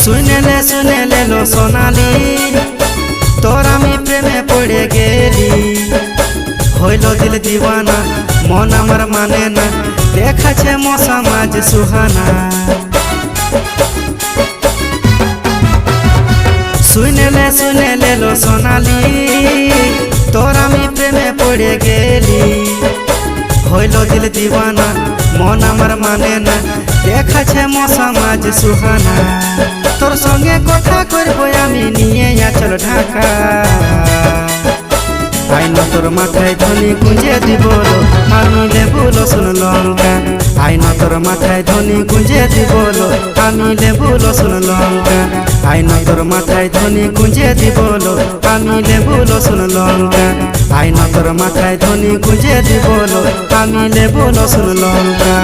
শুনেলে লো সোনালি তোর আমি প্রেমে পড়ে গেলি হইল দিল দিওয়ানা মন আমার মানে না দেখাছে মশা মাঝ সুহানা শুনেলে লো সোনালি তোর আমি প্রেমে পড়ে গেলি হইল দিল দিওয়ানা মন আমার মানে না দেখাছে মশা মাঝ সুহানা তোর সঙ্গে কথা করবো আমি নিয়ে চল ঢাকা আইন তোর মাথায় ধনী গুঁজে দিব আমি লেবু রসুন লঙ্কা আইন তোর মাথায় ধনী গুঁজে দিব আমি লেবু রসুন লঙ্কা আইন তোর মাথায় ধনী গুঁজে দিব আমি লেবু রসুন লঙ্কা আইন তোর মাথায় ধনী গুঁজে দিব আমি লেবু রসুন লঙ্কা।